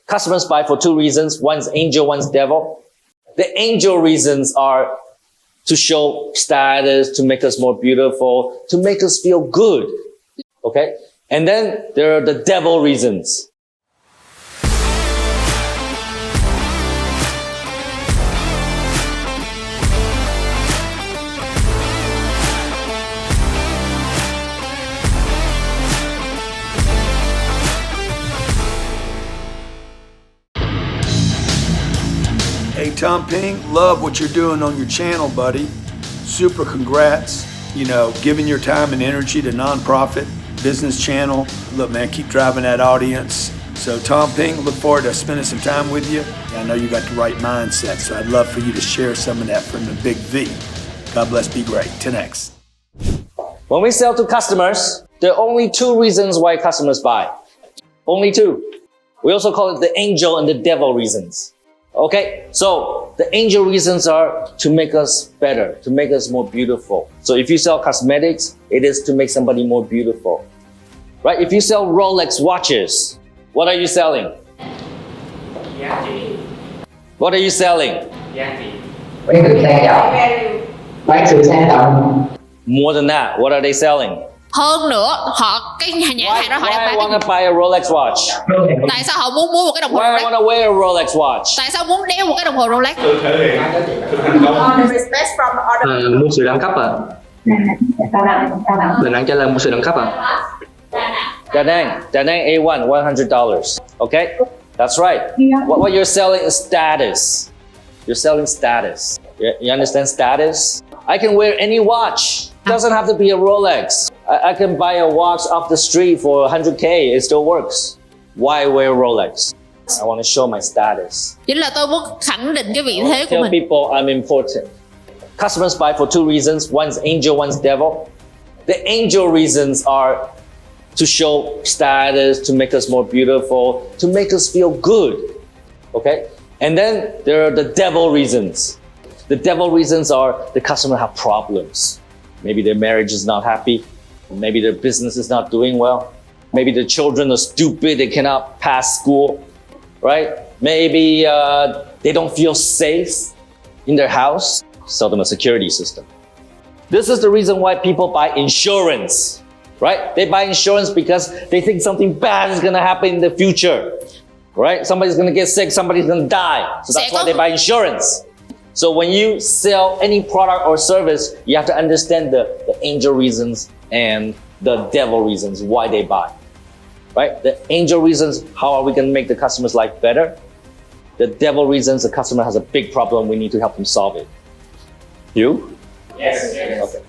Customers buy for two reasons. One's angel, one's devil. The angel reasons are to show status, to make us more beautiful, to make us feel good. Okay? And then there are the devil reasons. Hey, Tom Peng, love what you're doing on your channel, buddy. Super congrats. You know, giving your time and energy to nonprofit business channel. Look, man, keep driving that audience. So, Tom Peng, look forward to spending some time with you. I know you got the right mindset, so I'd love for you to share some of that from the big V. God bless, be great. 10X. When we sell to customers, there are only two reasons why customers buy. Only two. We also call it the angel and the devil reasons. Okay, so the angel reasons are to make us better, to make us more beautiful. So if you sell cosmetics, it is to make somebody more beautiful, right? If you sell Rolex watches, what are you selling? What are you selling? More than that, what are they selling? Hơn nữa, cái nhãn hàng đó họ đang Why I bán want to buy a Rolex watch? Tại sao họ muốn mua một cái đồng hồ Why I Rolex? want to wear a Rolex watch? Tại sao muốn đeo một cái đồng hồ Rolex? Mua sự đẳng cấp à? Mình đang trả lời mua sự đẳng cấp à? Da Nang A1, $100. Okay, that's right. What you're selling is status. You're selling status. You understand status? I can wear any watch. It doesn't have to be a Rolex. I can buy a watch off the street for 100K. It still works. Why wear Rolex? I want to show my status. Chính là tôi muốn khẳng định cái vị thế của Tell mình. people I'm important. Customers buy for two reasons. One's angel, one's devil. The angel reasons are to show status, to make us more beautiful, to make us feel good. Okay? And then there are the devil reasons. The devil reasons are the customer have problems. Maybe their marriage is not happy. Maybe their business is not doing well. Maybe their children are stupid, they cannot pass school, right? Maybe they don't feel safe in their house. Sell them a security system. This is the reason why people buy insurance, right? They buy insurance because they think something bad is gonna happen in the future, right? Somebody's gonna get sick, somebody's gonna die. So that's why they buy insurance. So when you sell any product or service, you have to understand the angel reasons and the devil reasons why they buy, right? The angel reasons, how are we going to make the customer's life better? The devil reasons, the customer has a big problem, we need to help them solve it. You? Yes. Okay.